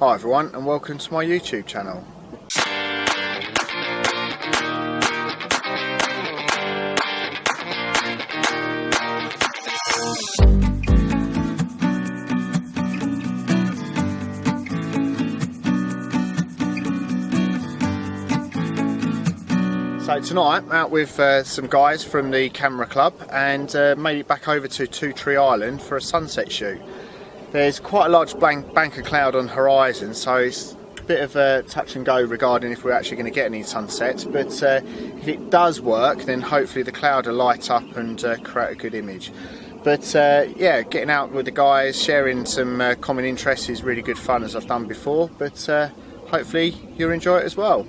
Hi everyone and welcome to my YouTube channel. So tonight I'm out with some guys from the camera club and made it back over to Two Tree Island for a sunset shoot. There's quite a large bank of cloud on the horizon, so it's a bit of a touch and go regarding if we're actually going to get any sunsets, but if it does work then hopefully the cloud will light up and create a good image. But yeah, getting out with the guys, sharing some common interests is really good fun, as I've done before, but hopefully you'll enjoy it as well.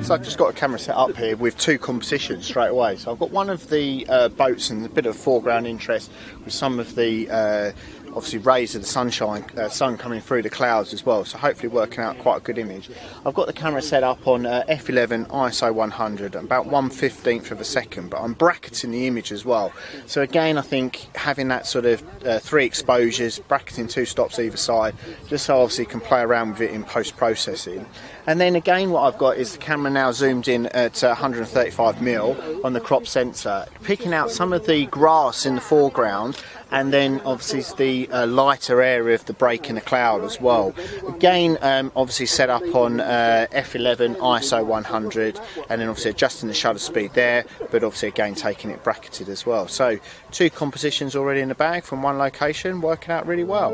So I've just got a camera set up here with two compositions straight away. So I've got one of the boats and a bit of foreground interest with some of the obviously rays of the sun coming through the clouds as well, so hopefully working out quite a good image. I've got the camera set up on f11 ISO 100 at about 1/15 of a second, but I'm bracketing the image as well. So again, I think having that sort of 3 exposures, bracketing 2 stops either side, just so obviously you can play around with it in post-processing. And then again, what I've got is the camera now zoomed in at 135mm on the crop sensor, picking out some of the grass in the foreground, and then obviously the lighter area of the break in the cloud as well. Again, obviously set up on f11 ISO 100, and then obviously adjusting the shutter speed there, but obviously again taking it bracketed as well. So 2 compositions already in the bag from one location, working out really well.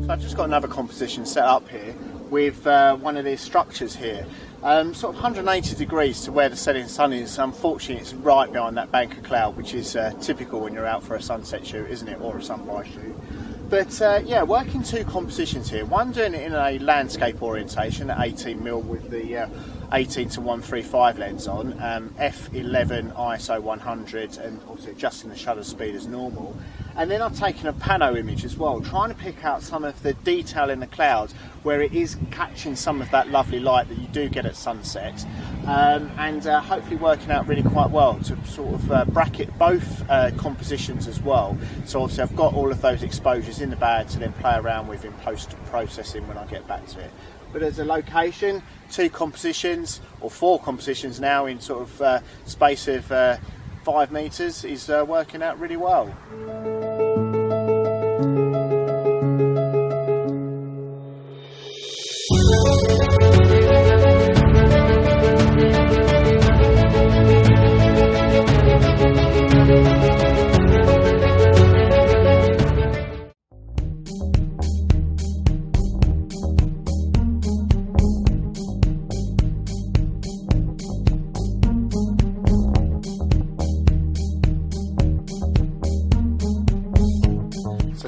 I've just got another composition set up here with one of these structures here, sort of 180 degrees to where the setting sun is. Unfortunately, it's right behind that bank of cloud, which is typical when you're out for a sunset shoot, isn't it, or a sunrise shoot. But yeah, working 2 compositions here. One doing it in a landscape orientation at 18mm with the 18-135 lens on, f11 ISO 100, and also adjusting the shutter speed as normal. And then I've taken a Pano image as well, trying to pick out some of the detail in the clouds where it is catching some of that lovely light that you do get at sunset, and hopefully working out really quite well to sort of bracket both compositions as well. So obviously I've got all of those exposures in the bag to then play around with in post-processing when I get back to it. But as a location, 2 compositions, or 4 compositions now in sort of space of 5 meters is working out really well.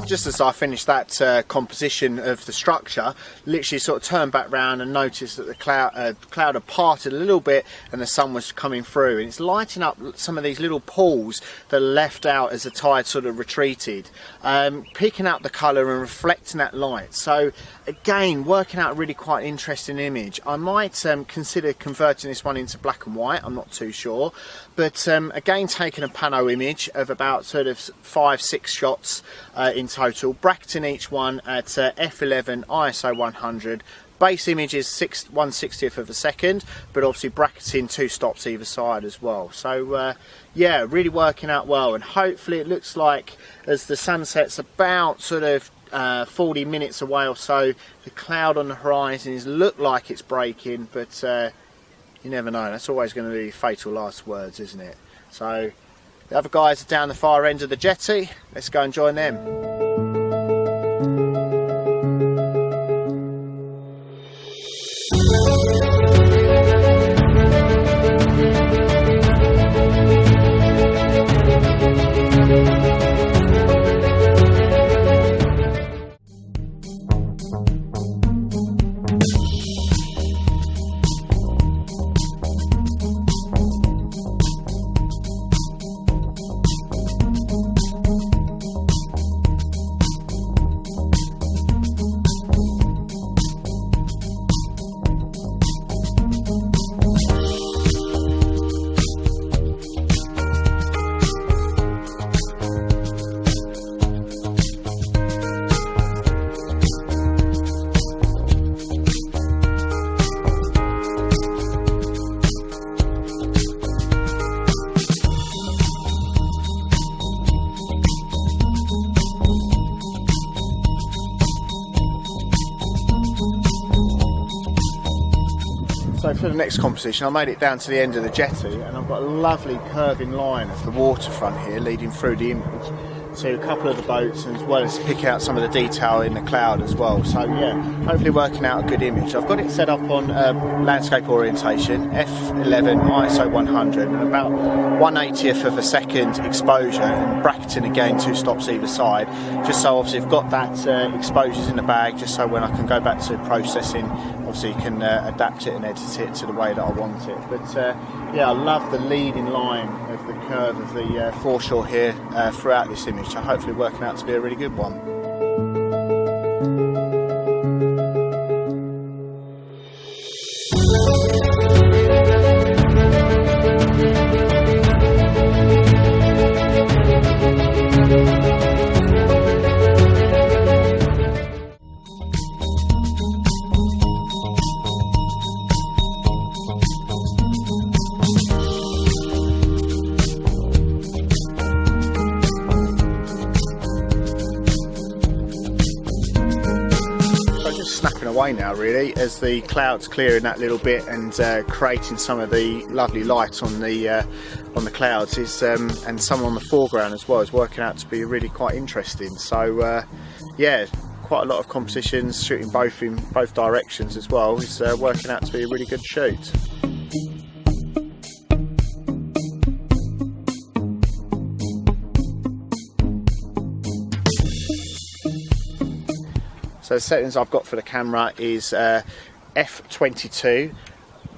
just as I finished that composition of the structure, literally sort of turned back round and noticed that the cloud had parted a little bit and the sun was coming through, and it's lighting up some of these little pools that are left out as the tide sort of retreated, picking up the colour and reflecting that light. So again, working out a really quite interesting image. I might consider converting this one into black and white, I'm not too sure, but again, taking a Pano image of about sort of 5-6 shots in total, bracketing each one at f11 ISO 100. Base image is 1/60th of a second, but obviously bracketing 2 stops either side as well. So yeah, really working out well, and hopefully it looks like as the sunset's about sort of 40 minutes away or so, the cloud on the horizon look like it's breaking, but you never know. That's always going to be fatal last words, isn't it? So the other guys are down the far end of the jetty. Let's go and join them. So for the next composition, I made it down to the end of the jetty, and I've got a lovely curving line of the waterfront here leading through the image to a couple of the boats, as well as pick out some of the detail in the cloud as well. So yeah, hopefully working out a good image. I've got it set up on landscape orientation, f11 ISO 100, and about 1/80th of a second exposure, and bracketing again 2 stops either side, just so obviously I've got that exposures in the bag, just so when I can go back to processing, obviously you can adapt it and edit it to the way that I want it. But yeah, I love the leading line of the curve of the foreshore here throughout this image, so hopefully working out to be a really good one. Snapping away now really as the clouds clearing that little bit and creating some of the lovely light on the clouds and some on the foreground as well is working out to be really quite interesting. So yeah, quite a lot of compositions, shooting both in both directions as well, is working out to be a really good shoot. So the settings I've got for the camera is f22,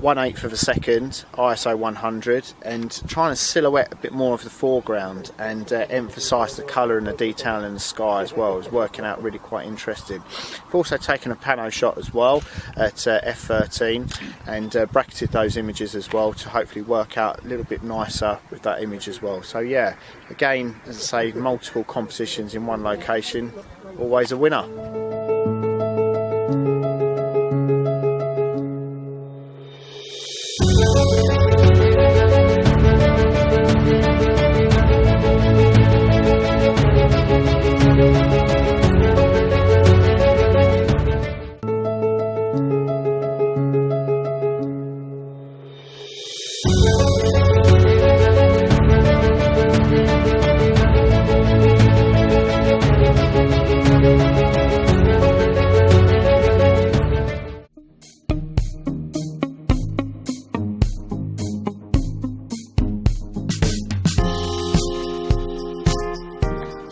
1/8th of a second, ISO 100, and trying to silhouette a bit more of the foreground and emphasise the colour and the detail in the sky as well. It's working out really quite interesting. I've also taken a Pano shot as well at f13 and bracketed those images as well to hopefully work out a little bit nicer with that image as well. So yeah, again, as I say, multiple compositions in one location, always a winner.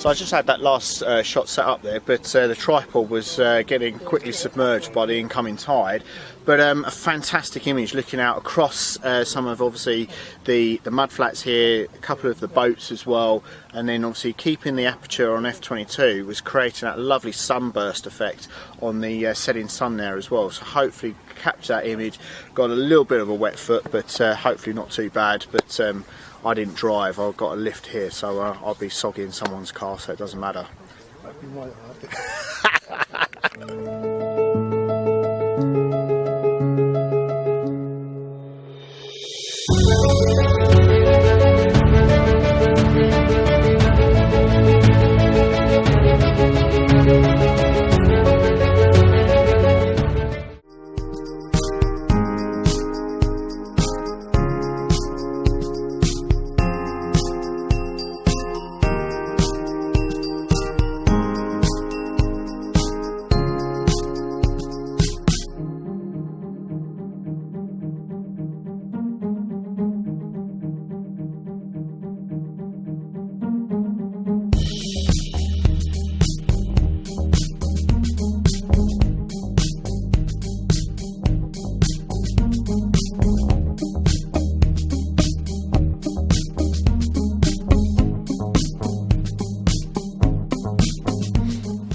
So I just had that last shot set up there, but the tripod was getting quickly submerged by the incoming tide. But a fantastic image looking out across some of obviously the mudflats here, a couple of the boats as well, and then obviously keeping the aperture on f/22 was creating that lovely sunburst effect on the setting sun there as well. So hopefully capture that image. Got a little bit of a wet foot, but hopefully not too bad. But I didn't drive, I've got a lift here, so I'll be soggy in someone's car, so it doesn't matter.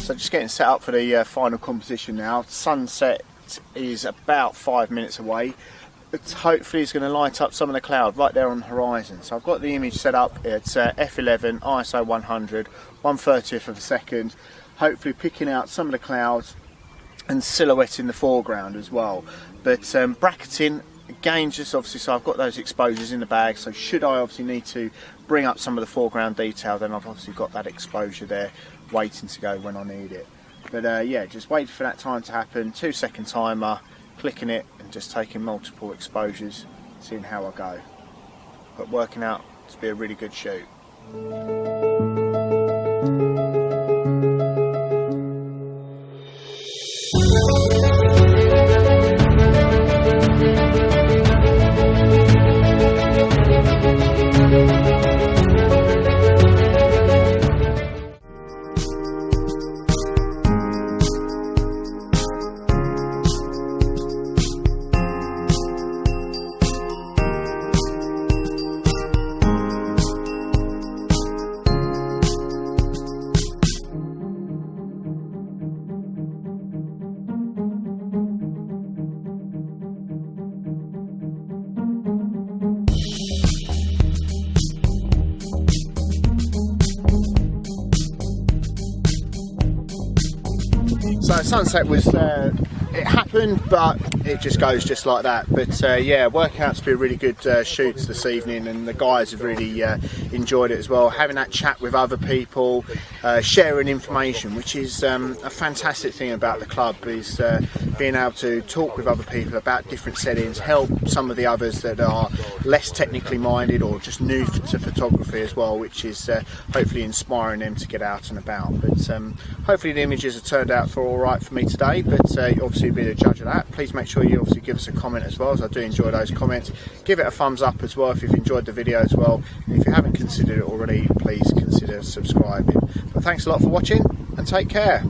So just getting set up for the final composition now. Sunset is about 5 minutes away. But hopefully it's going to light up some of the cloud right there on the horizon. So I've got the image set up. It's f11, ISO 100, 1/30th of a second. Hopefully picking out some of the clouds and silhouetting the foreground as well. But bracketing, again, just obviously, so I've got those exposures in the bag. So should I obviously need to bring up some of the foreground detail, then I've obviously got that exposure there waiting to go when I need it. But yeah, just wait for that time to happen. 2-second timer, clicking it and just taking multiple exposures, seeing how I go. But working out to be a really good shoot. So sunset was, it happened, but it just goes just like that. But yeah, working out to be a really good shoot this evening, and the guys have really enjoyed it as well. Having that chat with other people, sharing information, which is a fantastic thing about the club, is being able to talk with other people about different settings, help some of the others that are less technically minded or just new to photography as well, which is hopefully inspiring them to get out and about. But hopefully the images have turned out for all right for me today, but obviously be the judge of that. Please make sure you obviously give us a comment as well, as I do enjoy those comments. Give it a thumbs up as well if you've enjoyed the video as well, and if you haven't considered it already, please consider subscribing. But thanks a lot for watching, and take care.